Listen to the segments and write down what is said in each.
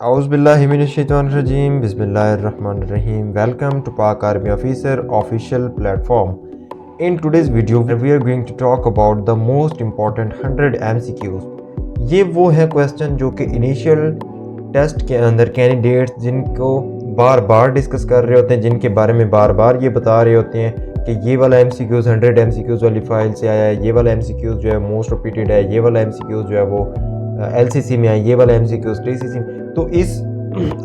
Auzubillahiminash-shaytanir-rajim. Bismillahir-rahmanir-rahim. Welcome to Pak Army Officer official platform. In today's video, we are going to talk about the most important 100 MCQs. ये वो है question जो कि initial test के अंदर candidates जिनको बार बार discuss कर रहे होते हैं, जिनके बारे में बार बार ये बता रहे होते हैं कि ये वाला MCQs 100 MCQs वाली फाइल से आया है, ये वाला MCQs जो है मोस्ट रिपीटेड है, ये वाला MCQs जो है वो LCC में आया, ये वाला MCQs TCC में। तो इस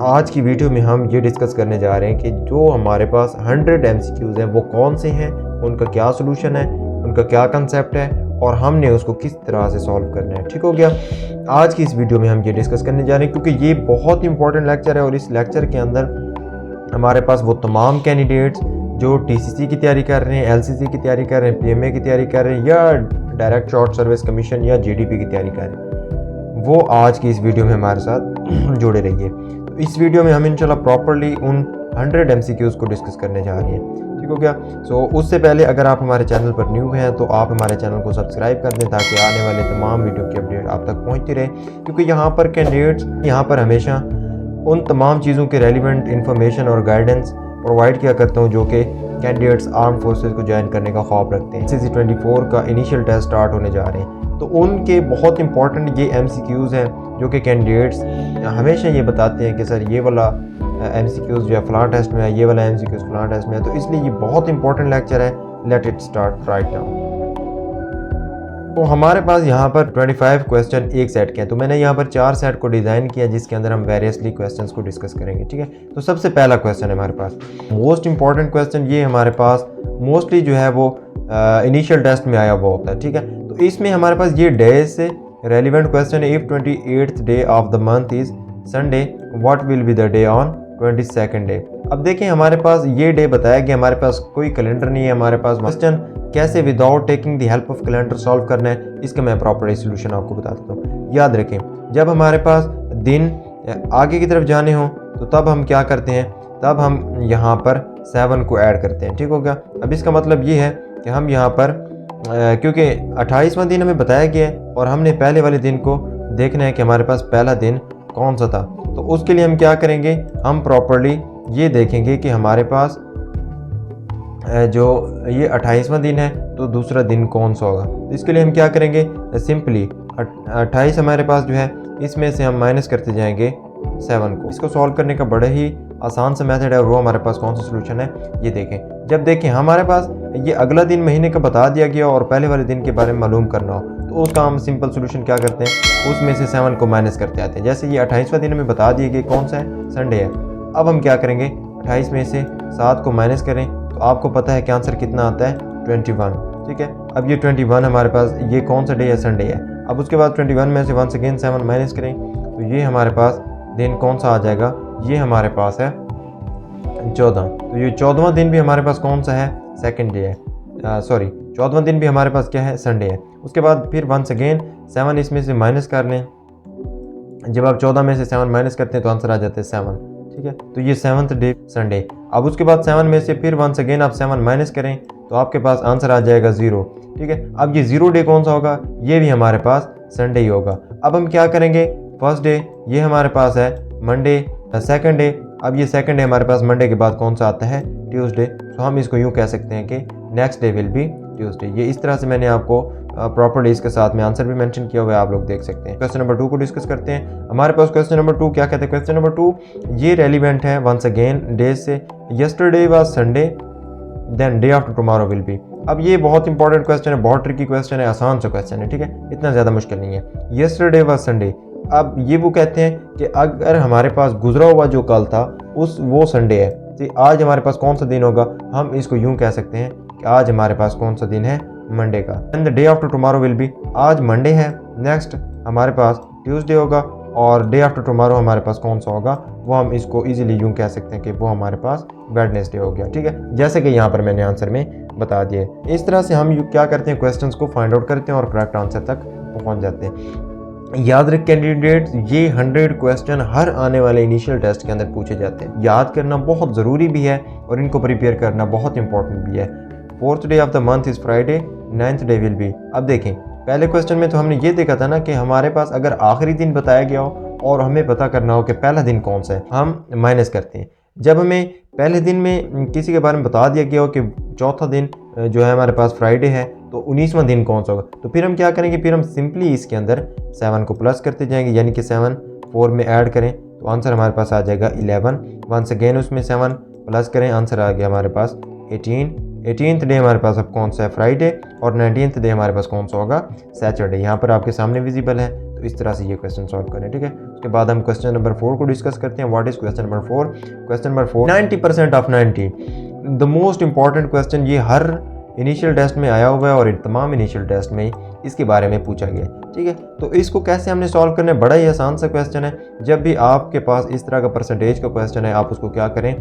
आज की वीडियो में हम ये डिस्कस करने जा रहे हैं कि जो हमारे पास 100 MCQs हैं वो कौन से हैं, उनका क्या सोल्यूशन है, उनका क्या कंसेप्ट है और हमने उसको किस तरह से सॉल्व करना है। ठीक हो गया। आज की इस वीडियो में हम ये डिस्कस करने जा रहे हैं क्योंकि ये बहुत इंपॉर्टेंट लेक्चर है और इस लेक्चर के अंदर हमारे पास वो तमाम कैंडिडेट्स जो TCC की तैयारी कर रहे हैं, LCC की तैयारी कर रहे हैं, PMA की तैयारी कर रहे हैं या डायरेक्ट शॉर्ट सर्विस कमीशन या GDP की तैयारी कर रहे हैं, वो आज की इस वीडियो में हमारे साथ जुड़े रहिए। तो इस वीडियो में हम इंशाल्लाह प्रॉपर्ली उन 100 MCQs को डिस्कस करने जा रहे हैं। ठीक हो गया। सो उससे पहले अगर आप हमारे चैनल पर न्यू हैं तो आप हमारे चैनल को सब्सक्राइब कर दें ताकि आने वाले तमाम वीडियो की अपडेट आप तक पहुंचती रहे, क्योंकि यहाँ पर कैंडिडेट्स यहाँ पर हमेशा उन तमाम चीज़ों के रेलिवेंट इन्फॉर्मेशन और गाइडेंस प्रोवाइड किया करता हूँ जो कि कैंडिडेट्स आर्म फोर्सेस को ज्वाइन करने का ख्वाब रखते हैं। SSC 24 का इनिशियल टेस्ट स्टार्ट होने जा रहे हैं, तो उनके बहुत इंपॉर्टेंट ये MCQs हैं जो कि कैंडिडेट्स हमेशा ये बताते हैं कि सर ये वाला MCQs जो है फ़लाँ टेस्ट में है, ये वाला MCQs फ़लाँ टेस्ट में है। तो इसलिए ये बहुत इंपॉर्टेंट लेक्चर है। Let it start right now. तो हमारे पास यहाँ पर 25 क्वेश्चन एक सेट के हैं, तो मैंने यहाँ पर 4 सेट को डिज़ाइन किया जिसके अंदर हम वेरियसली क्वेश्चंस को डिस्कस करेंगे। ठीक है। तो सबसे पहला क्वेश्चन है हमारे पास मोस्ट इंपॉर्टेंट क्वेश्चन, ये हमारे पास मोस्टली जो है वो इनिशियल टेस्ट में आया हुआ होता है। ठीक है। तो इसमें हमारे पास ये डेज से रेलिवेंट क्वेश्चन है। If 28th day of the month is Sunday, what will be the day on 22nd day. अब देखें हमारे पास ये डे बताया कि हमारे पास कोई कैलेंडर नहीं है, हमारे पास क्वेश्चन कैसे without taking the help of calendar solve करना है, इसका मैं प्रॉपर सोल्यूशन आपको बता देता हूँ। याद रखें, जब हमारे पास दिन आगे की तरफ जाने हों तो तब हम क्या करते हैं, तब हम यहाँ पर 7 को ऐड करते हैं। ठीक हो गया। अब इसका मतलब ये है कि हम यहाँ पर क्योंकि 28वां दिन हमें बताया गया है और हमने पहले वाले दिन को देखना है कि हमारे पास पहला दिन कौन सा था, तो उसके लिए हम क्या करेंगे, हम प्रॉपर्ली ये देखेंगे कि हमारे पास जो ये 28वां दिन है तो दूसरा दिन कौन सा होगा। तो इसके लिए हम क्या करेंगे, सिंपली 28 हमारे पास जो है इसमें से हम माइनस करते जाएंगे 7 को। इसको सॉल्व करने का बड़ा ही आसान सा मेथड है और वो हमारे पास कौन सा सोल्यूशन है ये देखें। जब देखें हमारे पास ये अगला दिन महीने का बता दिया गया और पहले वाले दिन के बारे में मालूम करना हो तो उसका हम सिंपल सोल्यूशन क्या करते हैं, उसमें से 7 को माइनस करते आते हैं। जैसे ये 28वां दिन हमें बता दिया कि कौन सा है, संडे है। अब हम क्या करेंगे, 28 में से 7 को माइनस करें तो आपको पता है कि आंसर कितना आता है, 21। ठीक है। अब ये 21 हमारे पास ये कौन सा डे है, संडे है। अब उसके बाद 21 में से वंस अगेन 7 माइनस करें तो ये हमारे पास दिन कौन सा आ जाएगा, ये हमारे पास है 14। तो ये 14वां दिन भी हमारे पास कौन सा है, सेकंड डे है, 14वां दिन भी हमारे पास क्या है, संडे है। उसके बाद फिर वंस अगेन 7 इसमें से माइनस कर लें। जब आप 14 में से 7 माइनस करते हैं तो आंसर आ जाते हैं 7। ठीक है। तो ये 7th डे संडे। अब उसके बाद 7 में से फिर वंस अगेन आप 7 माइनस करें तो आपके पास आंसर आ जाएगा 0। ठीक है। अब ये 0 डे कौन सा होगा, ये भी हमारे पास संडे ही होगा। अब हम क्या करेंगे, फर्स्ट डे ये हमारे पास है मंडे, सेकंड डे, अब ये सेकंड डे हमारे पास मंडे के बाद कौन सा आता है, ट्यूसडे। तो हम इसको यूँ कह सकते हैं कि next day will be Tuesday. ये इस तरह से मैंने आपको प्रॉपर्ली इसके साथ में आंसर भी मेंशन किया हुआ है, आप लोग देख सकते हैं। क्वेश्चन नंबर 2 को डिस्कस करते हैं। हमारे पास क्वेश्चन नंबर 2 क्या कहते हैं, क्वेश्चन नंबर 2 ये रेलिवेंट है वंस अगेन डेज से। Yesterday was Sunday then day after tomorrow will be. अब ये बहुत इंपॉर्टेंट क्वेश्चन है, बहुत ट्रिकी क्वेश्चन है, आसान सा क्वेश्चन है। ठीक है, इतना ज़्यादा मुश्किल नहीं है। यस्टरडे वाज संडे, अब ये वो कहते हैं कि अगर हमारे पास गुजरा हुआ जो कल था वो संडे है, तो आज हमारे पास कौन सा दिन होगा, हम इसको यूँ कह सकते हैं कि आज हमारे पास कौन सा दिन है, मंडे का। And the day after tomorrow will B, आज मंडे है, नेक्स्ट हमारे पास ट्यूसडे होगा और डे आफ्टर टुमारो हमारे पास कौन सा होगा, वो हम इसको इजीली यूँ कह सकते हैं कि वो हमारे पास वेडनेसडे हो गया। ठीक है, जैसे कि यहाँ पर मैंने आंसर में बता दिए। इस तरह से हम क्या करते हैं, क्वेश्चंस को फाइंड आउट करते हैं और करेक्ट आंसर तक पहुँच जाते हैं। याद रख कैंडिडेट्स, ये 100 क्वेश्चन हर आने वाले इनिशियल टेस्ट के अंदर पूछे जाते हैं। याद करना बहुत ज़रूरी भी है और इनको प्रिपेयर करना बहुत इंपॉर्टेंट भी है। 4th day of the month is Friday, 9th day will be. अब देखें, पहले क्वेश्चन में तो हमने ये देखा था ना कि हमारे पास अगर आखिरी दिन बताया गया हो और हमें पता करना हो कि पहला दिन कौन सा है, हम माइनस करते हैं। जब हमें पहले दिन में किसी के बारे में बता दिया गया हो कि चौथा दिन जो है हमारे पास फ्राइडे है, तो 19वां दिन कौन सा होगा, तो फिर हम क्या करेंगे, फिर हम सिंपली इसके अंदर 7 को प्लस करते जाएंगे, यानी कि 7 4 में ऐड करें तो आंसर हमारे पास आ जाएगा 11। वंस अगेन उसमें 7 प्लस करें, आंसर आ गया हमारे पास 18। 18th डे हमारे पास अब कौन सा है, फ्राइडे, और 19th डे हमारे पास कौन सा होगा, सैटरडे। यहाँ पर आपके सामने विजिबल है, तो इस तरह से ये क्वेश्चन सॉल्व करें, ठीक है। उसके बाद हम क्वेश्चन नंबर 4 को डिस्कस करते हैं। What is question number 4? Question number 4, 90% of 90, the most important question. ये हर इनिशियल टेस्ट में आया हुआ है और तमाम इनिशियल टेस्ट में इसके बारे में पूछा गया है, ठीक है। तो इसको कैसे हमने सॉल्व करना है, बड़ा ही आसान सा क्वेश्चन है। जब भी आपके पास इस तरह का परसेंटेज का क्वेश्चन है, आप उसको क्या करें,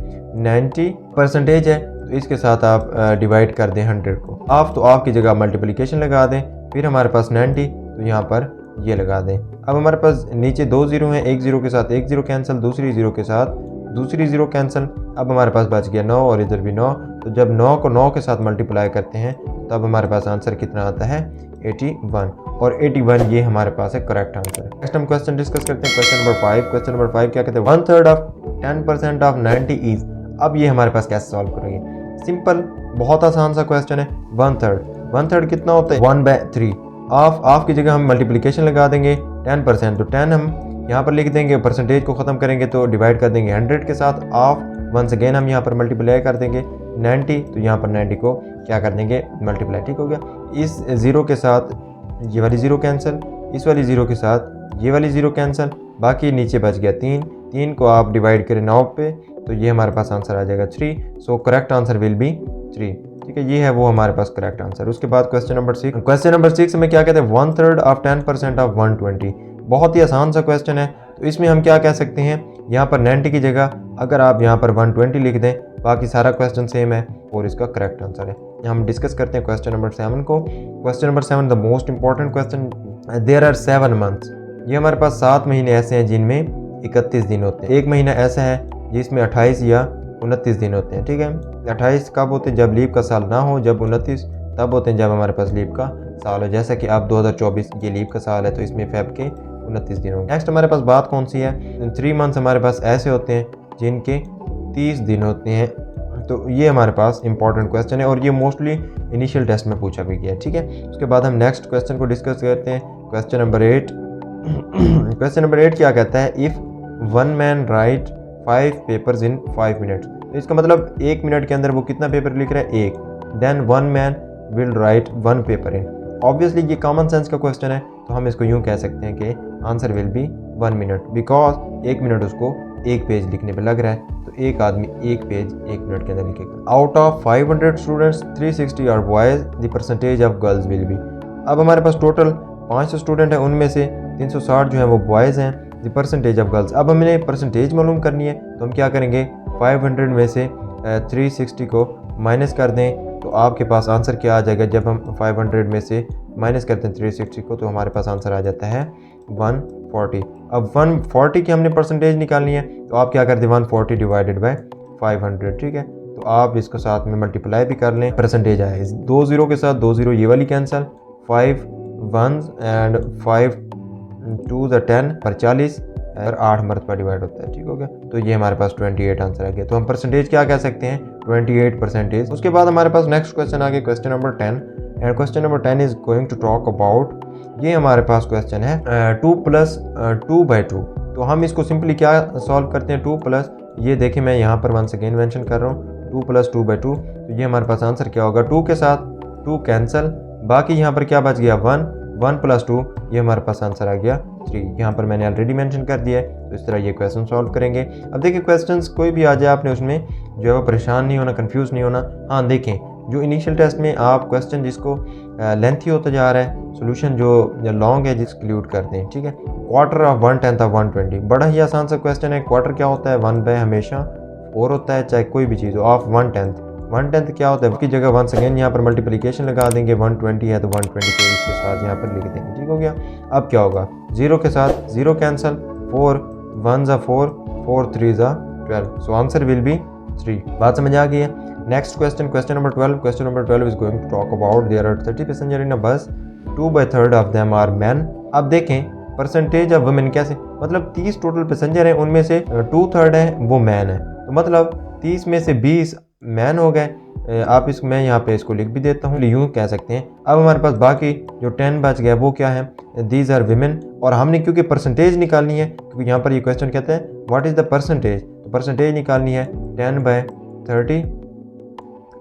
90% है तो इसके साथ आप डिवाइड कर दें 100 को। आप की जगह मल्टीप्लिकेशन लगा दें, फिर हमारे पास 90, तो यहाँ पर ये लगा दें। अब हमारे पास नीचे 2 जीरो हैं, एक जीरो के साथ एक जीरो कैंसिल, दूसरी जीरो के साथ दूसरी जीरो कैंसिल। अब हमारे पास बच गया 9 और इधर भी 9। तो जब 9 को 9 के साथ मल्टीप्लाई करते हैं तब हमारे पास आंसर कितना आता है, 81, और 81 ये हमारे पास है करेक्ट आंसर। नेक्स्ट हम क्वेश्चन डिस्कस करते हैं, क्वेश्चन नंबर 5। क्वेश्चन नंबर 5 क्या कहते हैं, 1/3 ऑफ 10% ऑफ 90 इज। अब ये हमारे पास कैसे सॉल्व करेंगे, सिंपल, बहुत आसान सा क्वेश्चन है। 1/3 कितना होता है, 1/3। ऑफ की जगह हम मल्टीप्लिकेशन लगा देंगे 10%, तो 10 हम यहाँ पर लिख देंगे, परसेंटेज को ख़त्म करेंगे तो डिवाइड कर देंगे 100 के साथ। ऑफ वंस अगेन हम यहाँ पर मल्टीप्लाई कर देंगे 90, तो यहाँ पर 90 को क्या कर देंगे, मल्टीप्लाई, ठीक हो गया। इस ज़ीरो के साथ ये वाली ज़ीरो कैंसिल, इस वाली ज़ीरो के साथ ये वाली ज़ीरो कैंसिल, बाकी नीचे बच गया 3 को आप डिवाइड करें 9 पे, तो ये हमारे पास आंसर आ जाएगा 3। So correct answer will be 3, ठीक है। ये है वो हमारे पास करेक्ट आंसर। उसके बाद क्वेश्चन नंबर 6। क्वेश्चन नंबर 6 में क्या कहते हैं, 1/3 ऑफ 10% ऑफ 120। बहुत ही आसान सा क्वेश्चन है। तो इसमें हम क्या कह सकते हैं, यहाँ पर 90 की जगह अगर आप यहाँ पर 120 लिख दें, बाकी सारा क्वेश्चन सेम है और इसका करेक्ट आंसर है। हम डिस्कस करते हैं क्वेश्चन नंबर 7 को। Question number 7, the most important question, there are 7 months. ये हमारे पास 7 महीने ऐसे हैं जिनमें 31 दिन होते हैं। एक महीना ऐसा है जिसमें 28 या 29 दिन होते हैं, ठीक है। 28 कब होते हैं, जब लीप का साल ना हो, जब 29 तब होते हैं जब हमारे पास लीप का साल हो। जैसा कि अब 2024 ये लीप का साल है, तो इसमें फेब के 29 दिन होंगे। नेक्स्ट हमारे पास बात कौन सी है, 3 मंथ्स हमारे पास ऐसे होते हैं जिनके 30 दिन होते हैं। तो ये हमारे पास इंपॉर्टेंट क्वेश्चन है और ये मोस्टली इनिशियल टेस्ट में पूछा भी गया है, ठीक है। उसके बाद हम नेक्स्ट क्वेश्चन को डिस्कस करते हैं, क्वेश्चन नंबर 8। क्वेश्चन नंबर 8 क्या कहता है, if one man right 5 papers in 5 minutes. तो इसका मतलब 1 मिनट के अंदर वो कितना पेपर लिख रहा है, 1। Then one man will write 1 paper in. Obviously ये कॉमन सेंस का क्वेश्चन है, तो हम इसको यूँ कह सकते हैं कि answer will be 1 minute, because 1 minute उसको 1 पेज लिखने पे लग रहा है, तो एक आदमी 1 पेज 1 मिनट के अंदर लिखेगा। Out of 500 students 360 are boys, the percentage of girls will be. अब हमारे पास टोटल 500 स्टूडेंट हैं, उनमें से 360 जो है वो बॉयज़ हैं, द परसेंटेज ऑफ गर्ल्स। अब हमें परसेंटेज मालूम करनी है, तो हम क्या करेंगे, 500 में से 360 को माइनस कर दें, तो आपके पास आंसर क्या आ जाएगा। जब हम 500 में से माइनस करते हैं 360 को, तो हमारे पास आंसर आ जाता है 140। अब 140 की हमने परसेंटेज निकालनी है, तो आप क्या कर दें, 140 डिवाइडेड बाय 500, ठीक है। तो आप इसको साथ में मल्टीप्लाई भी कर लें, परसेंटेज आए 2 जीरो के साथ 2 जीरो ये वाली कैंसिल, 5 1s एंड 5 2 10 पर 40 और 8 मरतबा डिवाइड होता है, ठीक हो गया। तो ये हमारे पास 28 आंसर आ गया। तो हम परसेंटेज क्या कह सकते हैं, 28%। उसके बाद हमारे पास नेक्स्ट क्वेश्चन आ गया, question number 10। And question number 10 is going to talk about, ये हमारे पास क्वेश्चन है 2 + 2/2। तो हम इसको सिंपली क्या सॉल्व करते हैं, 2 प्लस, ये देखिए मैं यहाँ पर वंस अगेन मेंशन कर रहा हूँ, 2 + 2/2। तो ये हमारे पास आंसर क्या होगा, 2 के साथ 2 कैंसिल, बाकी यहाँ पर क्या बच गया 1 + 2, ये हमारे पास आंसर आ गया 3। यहाँ पर मैंने ऑलरेडी मेंशन कर दिया है। तो इस तरह ये क्वेश्चन सॉल्व करेंगे। अब देखिए क्वेश्चंस कोई भी आ जाए, आपने उसमें जो है वो परेशान नहीं होना, कंफ्यूज नहीं होना। हाँ देखें, जो इनिशियल टेस्ट में आप क्वेश्चन जिसको लेंथी होता जा रहा है, सोल्यूशन जो लॉन्ग है जिसको एक्सक्लूड करते हैं, ठीक है। क्वार्टर ऑफ 1/10 ऑफ 120, बड़ा ही आसान सा क्वेश्चन है। क्वार्टर क्या होता है, 1/, हमेशा 4 होता है, चाहे कोई भी चीज़ हो। ऑफ 1/10 क्या होता है, उसकी जगह वंस अगेन यहाँ पर मल्टीप्लिकेशन लगा देंगे, 120 है तो 120 को इसके साथ यहाँ पर लिख देंगे, ठीक हो गया। अब क्या होगा, 0 के साथ 0 cancel, 4 1s are 4, 4 3s are 12। So answer will be 3। बात समझ आ गई है। Next question, question number 12। Question number 12 is going to talk about, there are 30 passenger in a bus, 2/3 of them are man. अब देखें परसेंटेज ऑफ वुमेन कैसे, मतलब 30 total passenger हैं, उनमें से 2/3 है वो मैन है, तो मतलब 30 में से 20 मैन हो गए। आप मैं यहाँ पे इसको लिख भी देता हूँ, यूँ कह सकते हैं। अब हमारे पास बाकी जो 10 बच गया वो क्या है, दीज आर विमेन। और हमने क्योंकि परसेंटेज निकालनी है, क्योंकि यहाँ पर ये क्वेश्चन कहते हैं व्हाट इज़ द परसेंटेज, तो परसेंटेज निकालनी है 10/30,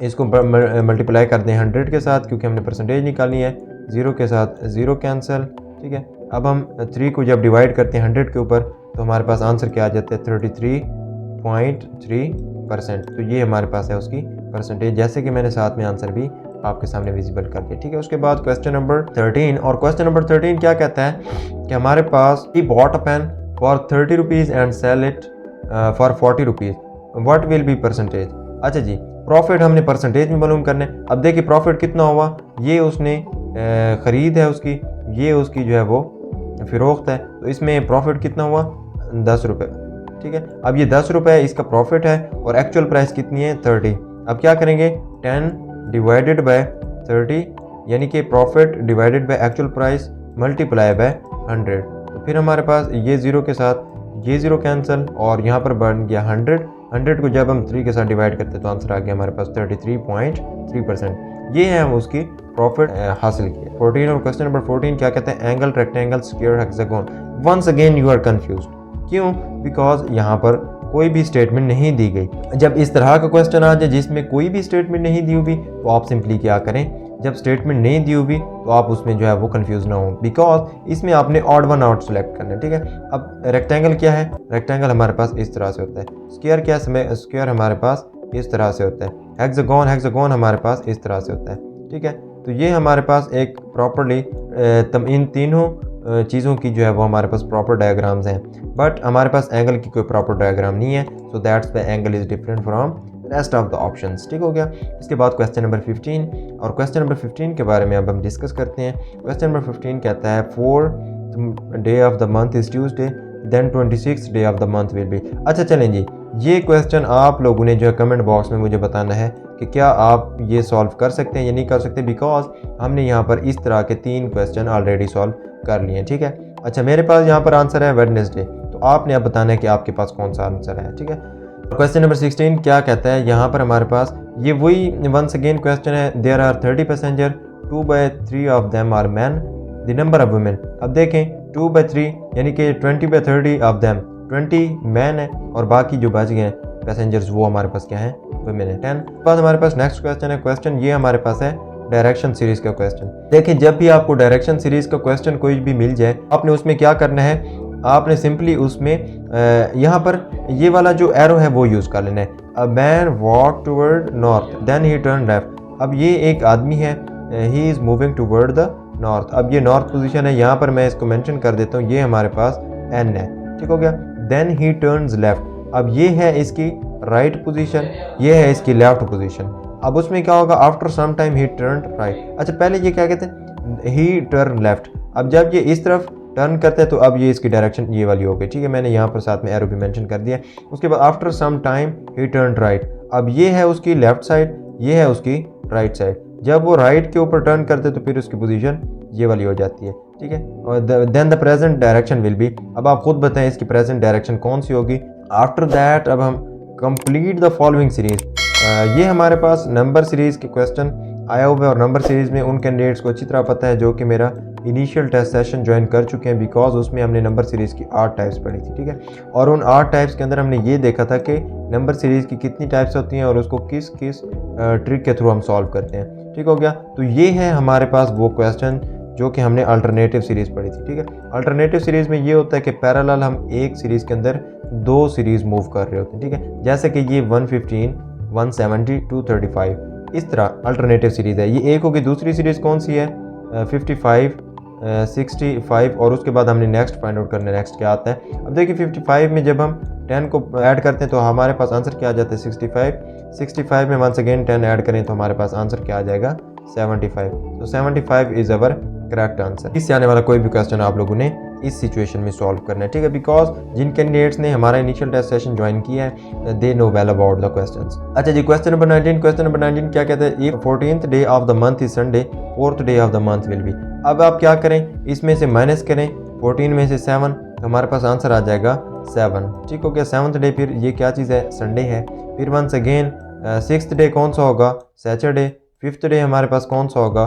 इसको मल्टीप्लाई कर दें 100 के साथ, क्योंकि हमने परसेंटेज निकालनी है। 0 के साथ 0 कैंसिल, ठीक है। अब हम 3 को जब डिवाइड करते हैं 100 के ऊपर, तो हमारे पास आंसर क्या आ जाता है, 33.3%। तो ये हमारे पास है उसकी परसेंटेज, जैसे कि मैंने साथ में आंसर भी आपके सामने विजिबल कर दिया, ठीक है। उसके बाद क्वेश्चन नंबर 13, और क्वेश्चन नंबर 13 क्या कहता है कि हमारे पास ही bought a pen for 30 rupees and sell it for 40 rupees, what will be percentage. अच्छा जी, प्रॉफिट हमने परसेंटेज में मालूम करना है। अब देखिए प्रॉफिट कितना हुआ, ये उसने ख़रीद है उसकी, ये उसकी जो है वो फ़रोख्त है, तो इसमें प्रॉफिट कितना हुआ, 10 रुपये, ठीक है। अब ये 10 रुपये इसका प्रॉफिट है और एक्चुअल प्राइस कितनी है, 30। अब क्या करेंगे, 10 डिवाइडेड बाय 30, यानी कि profit divided by actual price multiply by 100। तो फिर हमारे पास ये 0 के साथ ये 0 कैंसिल, और यहाँ पर बन गया 100 को जब हम 3 के साथ डिवाइड करते हैं तो आंसर आ गया हमारे पास 33.3%। ये है हम उसकी प्रॉफिट हासिल किया। 14 और क्वेश्चन नंबर 14 क्या कहते हैं, angle, rectangle, square, hexagon. Once again you are confuse, क्यों, बिकॉज यहाँ पर कोई भी स्टेटमेंट नहीं दी गई। जब इस तरह का क्वेश्चन आ जाए जिसमें कोई भी स्टेटमेंट नहीं दी हुई, तो आप सिंपली क्या करें, जब स्टेटमेंट नहीं दी हुई तो आप उसमें जो है वो कंफ्यूज ना हो, बिकॉज इसमें आपने ऑड वन आउट सेलेक्ट करना है, ठीक है। अब रेक्टेंगल क्या है, रेक्टेंगल हमारे पास इस तरह से होता है। स्क्वायर क्या है, स्क्वायर हमारे पास इस तरह से होता है। हेक्सागोन, हेक्सागोन हमारे पास इस तरह से होता है, ठीक है। तो ये हमारे पास एक प्रॉपरली इन तीनों चीज़ों की जो है वो हमारे पास प्रॉपर डायग्राम्स हैं, बट हमारे पास एंगल की कोई प्रॉपर डायग्राम नहीं है, so that's the angle is different from rest of the options, ठीक हो गया। इसके बाद क्वेश्चन नंबर 15, और क्वेश्चन नंबर 15 के बारे में अब हम डिस्कस करते हैं। क्वेश्चन नंबर 15 कहता है 4th day of the month is Tuesday, then 26th day of the month will be. अच्छा चलें जी, ये क्वेश्चन आप लोगों ने जो है कमेंट बॉक्स में मुझे बताना है कि क्या आप ये सॉल्व कर सकते हैं या नहीं कर सकते, बिकॉज हमने यहाँ पर इस तरह के 3 क्वेश्चन ऑलरेडी सॉल्व कर लिए, ठीक है। अच्छा, मेरे पास यहाँ पर आंसर है वेडनेसडे, तो आपने अब बताना है कि आपके पास कौन सा आंसर है, ठीक है। क्वेश्चन नंबर 16 क्या कहता है, यहाँ पर हमारे पास ये वही वंस अगेन क्वेश्चन है, there are 30 passenger, 2/3 of them are man, the number of women. अब देखें 2/3 यानी कि 20/30 ऑफ देम 20 मैन है, और बाकी जो बच गए पैसेंजर्स वो हमारे पास क्या है, वुमेन है 10। बाद हमारे पास नेक्स्ट क्वेश्चन है, क्वेश्चन ये हमारे पास है डायरेक्शन सीरीज का क्वेश्चन। देखिए जब भी आपको डायरेक्शन सीरीज का क्वेश्चन कोई भी मिल जाए, आपने उसमें क्या करना है, आपने सिंपली उसमें यहाँ पर ये वाला जो एरो है वो यूज़ कर लेना है। A man walk toward north then he turn left. अब ये एक आदमी है, he is moving toward the north. अब ये नॉर्थ पोजीशन है, यहाँ पर मैं इसको मेंशन कर देता हूँ, ये हमारे पास एन है, ठीक हो गया। देन ही टर्न्स लेफ्ट, अब ये है इसकी राइट पोजीशन, ये है इसकी लेफ्ट पोजीशन। अब उसमें क्या होगा, after some time he turn right. अच्छा पहले ये क्या कहते हैं, ही टर्न लेफ्ट। अब जब ये इस तरफ टर्न करते हैं तो अब ये इसकी डायरेक्शन ये वाली हो गई, ठीक है। मैंने यहाँ पर साथ में एरो भी मेंशन कर दिया। उसके बाद after some time he turn right, अब ये है उसकी लेफ्ट साइड, ये है उसकी राइट साइड। जब वो राइट के ऊपर टर्न करते तो फिर उसकी पोजीशन ये वाली हो जाती है, ठीक है। और then the present direction will be, अब आप खुद बताएं इसकी प्रेजेंट डायरेक्शन कौन सी होगी। आफ्टर दैट अब हम कंप्लीट द फॉलोइंग सीरीज, ये हमारे पास नंबर सीरीज़ के क्वेश्चन आया हुआ है, और नंबर सीरीज़ में उन कैंडिडेट्स को अच्छी तरह पता है जो कि मेरा इनिशियल टेस्ट सेशन ज्वाइन कर चुके हैं, बिकॉज उसमें हमने नंबर सीरीज़ की 8 टाइप्स पढ़ी थी, ठीक है। और उन 8 टाइप्स के अंदर हमने ये देखा था कि नंबर सीरीज़ की कितनी टाइप्स होती हैं और उसको किस किस ट्रिक के थ्रू हम सॉल्व करते हैं, ठीक हो गया। तो ये है हमारे पास वो क्वेश्चन जो कि हमने अल्टरनेटिव सीरीज़ पढ़ी थी, ठीक है। अल्टरनेटिव सीरीज़ में ये होता है कि पैरेलल हम एक सीरीज़ के अंदर 2 सीरीज़ मूव कर रहे होते हैं, ठीक है। जैसे कि ये 115, 170, 235 इस तरह अल्टरनेटिव सीरीज़ है। ये एक होगी, दूसरी सीरीज़ कौन सी है, 55, 65, और उसके बाद हमने नेक्स्ट फाइंड आउट करना है, नेक्स्ट क्या आता है। अब देखिए 55 में जब हम 10 को ऐड करते हैं तो हमारे पास आंसर क्या आ जाता है, 65 में वंस अगेन 10 ऐड करें तो हमारे पास आंसर क्या आ जाएगा, 75। तो 75 इज़ अवर करेक्ट आंसर। इससे आने वाला कोई भी क्वेश्चन आप लोगों ने इस सिचुएशन में सॉल्व करना है, ठीक है। बिकॉज जिन कैंडिडेट्स ने हमारा इनिशियल टेस्ट सेशन ज्वाइन किया है they know well about the questions. अच्छा जी, क्वेश्चन नंबर 19, क्वेश्चन नंबर 19 क्या कहते हैं, if 14th day of the month is Sunday, 4th day of the month will be. अब आप क्या करें, इसमें से माइनस करें 14 में से 7, तो हमारे पास आंसर आ जाएगा 7। ठीक हो गया। 7th डे फिर ये क्या चीज़ है, संडे है। फिर वंस अगेन 6th डे कौन सा होगा, सैटरडे। 5th डे हमारे पास कौन सा होगा,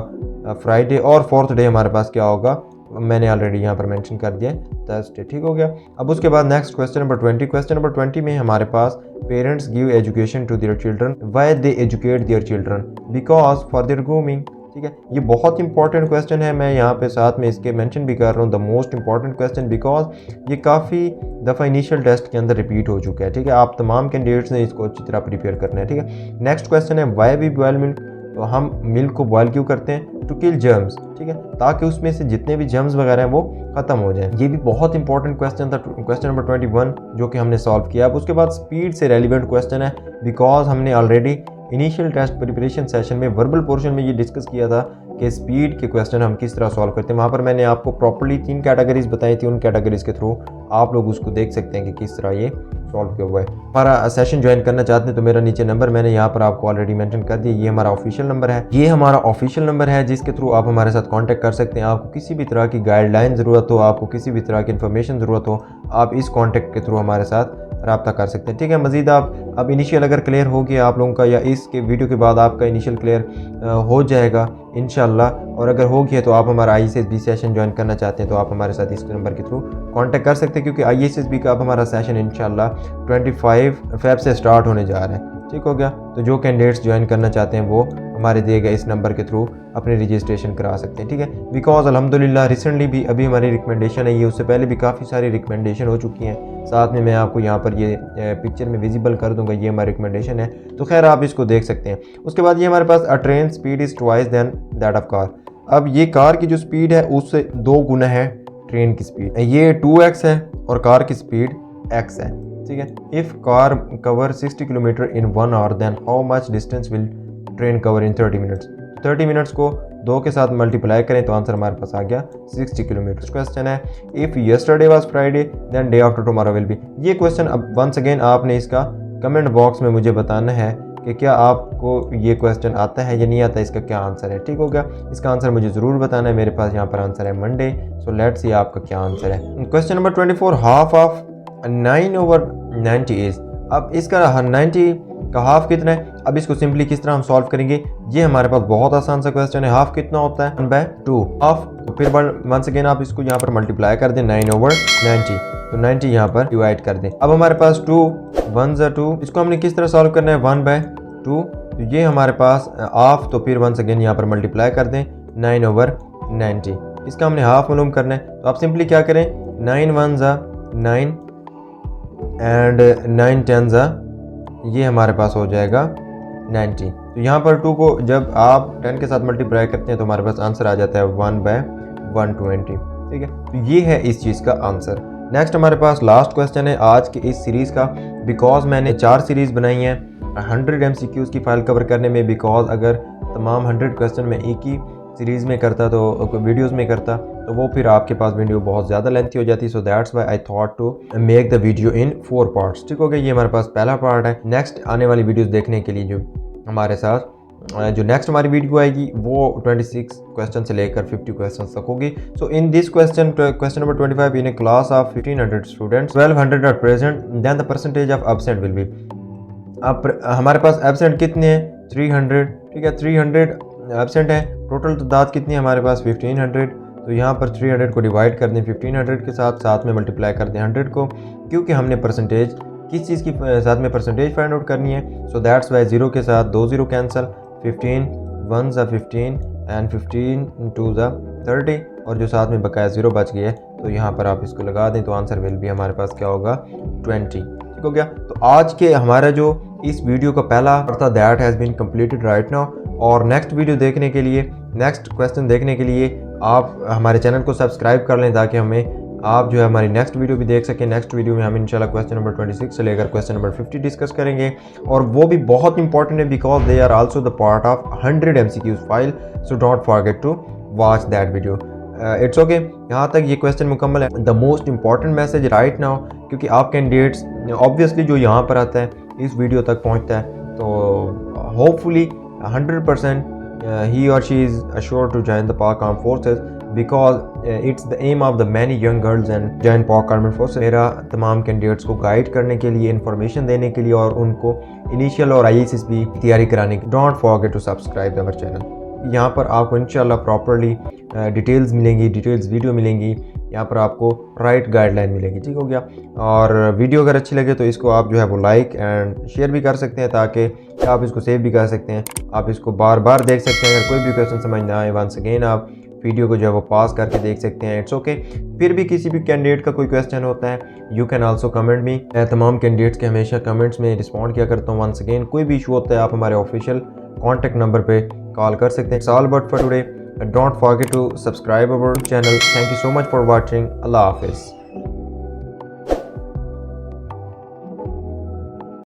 फ्राइडे। और 4th डे हमारे पास क्या होगा, मैंने ऑलरेडी यहाँ पर मेंशन कर दिया, थर्सडे। ठीक हो गया। अब उसके बाद next question number 20। Question number 20 में हमारे पास parents give education to their children, why they educate their children, because for their grooming. ठीक है, ये बहुत इंपॉर्टेंट क्वेश्चन है, मैं यहाँ पे साथ में इसके मेंशन भी कर रहा हूँ, the most important question, because ये काफ़ी दफ़ा इनिशियल टेस्ट के अंदर रिपीट हो चुका है। ठीक है, आप तमाम कैंडिडेट्स ने इसको अच्छी तरह प्रिपेयर करना है। ठीक है, नेक्स्ट क्वेश्चन है व्हाई वी बॉयल मिल्क, तो हम मिल्क को बॉयल क्यों करते हैं, टू किल जर्म्स। ठीक है, ताकि उसमें से जितने भी जर्म्स वगैरह हैं वो ख़त्म हो जाएं। ये भी बहुत इंपॉर्टेंट क्वेश्चन था, क्वेश्चन नंबर 21, जो कि हमने सॉल्व किया। अब उसके बाद स्पीड से रेलिवेंट क्वेश्चन है, बिकॉज हमने already initial test preparation session में वर्बल पोर्शन में ये डिस्कस किया था कि स्पीड के क्वेश्चन हम किस तरह सॉल्व करते हैं। वहाँ पर मैंने आपको प्रॉपर्ली 3 कैटेगरीज बताई थी, उन कैटेगरीज के थ्रू आप लोग उसको देख सकते हैं कि किस तरह ये सॉल्व किया हुआ है। हमारा सेशन ज्वाइन करना चाहते हैं तो मेरा नीचे नंबर मैंने यहाँ पर आपको ऑलरेडी मेंशन कर दिया, ये हमारा ऑफिशियल नंबर है। ये हमारा ऑफिशियल नंबर है जिसके थ्रू आप हमारे साथ कांटेक्ट कर सकते हैं। आपको किसी भी तरह की गाइडलाइन ज़रूरत हो, आपको किसी भी तरह की इन्फॉर्मेशन ज़रूरत हो, आप इस कांटेक्ट के थ्रू हमारे साथ रब्ता कर सकते हैं। ठीक है, मज़ीद आप अब इनिशियल अगर क्लियर हो गया आप लोगों का, या इसके वीडियो के बाद आपका इनिशियल क्लियर हो जाएगा इंशाल्लाह, और अगर हो गया तो आप हमारा ISSB सेशन ज्वाइन करना चाहते हैं तो आप हमारे साथ इस नंबर के थ्रू कांटेक्ट कर सकते हैं, क्योंकि ISSB का अब हमारा सेशन इंशाल्लाह 25 फ़रवरी से स्टार्ट होने जा रहा है। ठीक हो गया, तो जो कैंडिडेट्स ज्वाइन करना चाहते हैं वो हमारे दिए गए इस नंबर के थ्रू अपनी रजिस्ट्रेशन करा सकते हैं। ठीक है, बिकॉज अल्हम्दुलिल्लाह रिसेंटली भी अभी हमारी रिकमेंडेशन है, ये उससे पहले भी काफ़ी सारी रिकमेंडेशन हो चुकी हैं। साथ में मैं आपको यहाँ पर ये पिक्चर में विजिबल कर दूंगा, ये हमारी रिकमेंडेशन है, तो खैर आप इसको देख सकते हैं। उसके बाद ये हमारे पास a train speed is twice than that of car. अब ये कार की जो स्पीड है उससे 2 गुना है ट्रेन की स्पीड, ये 2x है और कार की स्पीड x है। ठीक है, if car cover 60 kilometre in 1 hour then how much distance will train cover in 30 minutes. 30 minutes को 2 के साथ मल्टीप्लाई करें तो आंसर हमारे पास आ गया 60 किलोमीटर। क्वेश्चन है if yesterday was Friday then day after tomorrow will be. ये क्वेश्चन अब वंस अगेन आपने इसका कमेंट बॉक्स में मुझे बताना है कि क्या आपको ये क्वेश्चन आता है या नहीं आता, इसका क्या आंसर है। ठीक हो गया, इसका आंसर मुझे ज़रूर बताना है। मेरे पास यहाँ पर आंसर है मंडे, सो लेट्स सी आपका क्या आंसर है। Question number 24, half of 9/90 is. अब इसका 90 का हाफ कितना है, अब इसको सिंपली किस तरह हम सॉल्व करेंगे, ये हमारे पास बहुत आसान सा क्वेश्चन है। हाफ कितना होता है, 1/2 हाफ, तो फिर वंस अगेन आप इसको यहाँ पर मल्टीप्लाई कर दें 9/90, तो 90 यहाँ पर डिवाइड कर दें। अब हमारे पास 2 1 ज़ा 2, इसको हमने किस तरह सॉल्व करना है 1/2, तो ये हमारे पास हाफ, तो फिर वंस अगेन यहाँ पर मल्टीप्लाई कर दें 9/90, इसका हमने हाफ मालूम करना है। तो आप सिंपली क्या करें 9 1 ज़ा 9 एंड 9 10 ज़ा, ये हमारे पास हो जाएगा 90। तो यहाँ पर 2 को जब आप 10 के साथ मल्टीप्लाई करते हैं तो हमारे पास आंसर आ जाता है 1/120। ठीक है, तो ये है इस चीज़ का आंसर। नेक्स्ट हमारे पास लास्ट क्वेश्चन है आज के इस सीरीज़ का, बिकॉज मैंने 4 सीरीज़ बनाई हैं 100 MCQs की फाइल कवर करने में, बिकॉज अगर तमाम 100 क्वेश्चन में एक ही सीरीज़ में करता तो वीडियोस में करता तो वो फिर आपके पास वीडियो बहुत ज़्यादा लेंथी हो जाती, so that's why I thought to make the video in 4 parts. ठीक हो गया, ये हमारे पास पहला पार्ट है। नेक्स्ट आने वाली वीडियोस देखने के लिए जो हमारे साथ जो नेक्स्ट हमारी वीडियो आएगी वो 26 क्वेश्चन से लेकर 50 क्वेश्चन तक होगी। So in this question number 25, in a class of 1500 students 1200 are present then the percentage of absent will be. अब हमारे पास एब्सेंट कितने हैं 300। ठीक है, 300 एब्सेंट है, टोटल तादाद कितनी है हमारे पास 1500, तो यहाँ पर 300 को डिवाइड कर दें 1500 के साथ में मल्टीप्लाई कर दें 100 को, क्योंकि हमने परसेंटेज किस चीज़ की साथ में परसेंटेज फाइंड आउट करनी है। सो दैट्स वाई 0 के साथ 2 0 कैंसिल, 15 1 ज़ा 15 एंड 15 2 ज़ा 30, और जो साथ में बकाया 0 बच गया है तो यहाँ पर आप इसको लगा दें तो आंसर विल भी हमारे पास क्या होगा 20। ठीक हो गया, तो आज के हमारा जो इस वीडियो का पहला पार्ट था that has been completed right now, और नेक्स्ट वीडियो देखने के लिए, नेक्स्ट क्वेश्चन देखने के लिए आप हमारे चैनल को सब्सक्राइब कर लें ताकि हमें आप जो है हमारी नेक्स्ट वीडियो भी देख सकें। नेक्स्ट वीडियो में हम इंशाल्लाह क्वेश्चन नंबर 26 से लेकर क्वेश्चन नंबर 50 डिस्कस करेंगे, और वो भी बहुत इंपॉर्टेंट है because they are also the part of 100 MCQs file, so don't forget to watch that video. It's okay, यहाँ तक ये क्वेश्चन मुकम्मल है। The most important message right now, क्योंकि आप कैंडिडेट्स ऑब्वियसली जो यहाँ पर आता है इस वीडियो तक पहुँचता है, तो hopefully 100% he or she is assured to join the Pak Armed Forces, because it's the aim of the many young girls and join Pak army force. मेरा तमाम कैंडिडेट्स को गाइड करने के लिए, इन्फॉर्मेशन देने के लिए और उनको इनिशियल और IAS भी तैयारी कराने की। Don't forget to subscribe our channel. यहाँ पर आपको इंशाल्लाह प्रॉपरली डिटेल्स मिलेंगी, डिटेल्स वीडियो मिलेंगी, यहाँ पर आपको राइट गाइडलाइन मिलेगी। ठीक हो गया। और वीडियो अगर अच्छी लगे तो इसको आप जो है वो लाइक एंड शेयर भी कर सकते हैं, ताकि आप इसको सेव भी कर सकते हैं। आप इसको बार बार देख सकते हैं। अगर कोई भी क्वेश्चन समझ ना आए, वंस अगेन आप वीडियो को जो है वो पॉज करके देख सकते हैं। It's okay. फिर भी किसी भी कैंडिडेट का कोई क्वेश्चन होता है, you can also comment me. मैं तमाम कैंडिडेट्स के हमेशा कमेंट्स में रिस्पॉन्ड किया करता हूँ। वंस अगेन कोई भी इशू होता है आप हमारे ऑफिशियल कॉन्टैक्ट नंबर पे कॉल कर सकते हैं। It's all but for today. Don't forget to subscribe our channel. Thank you so much for watching. Allah Hafiz.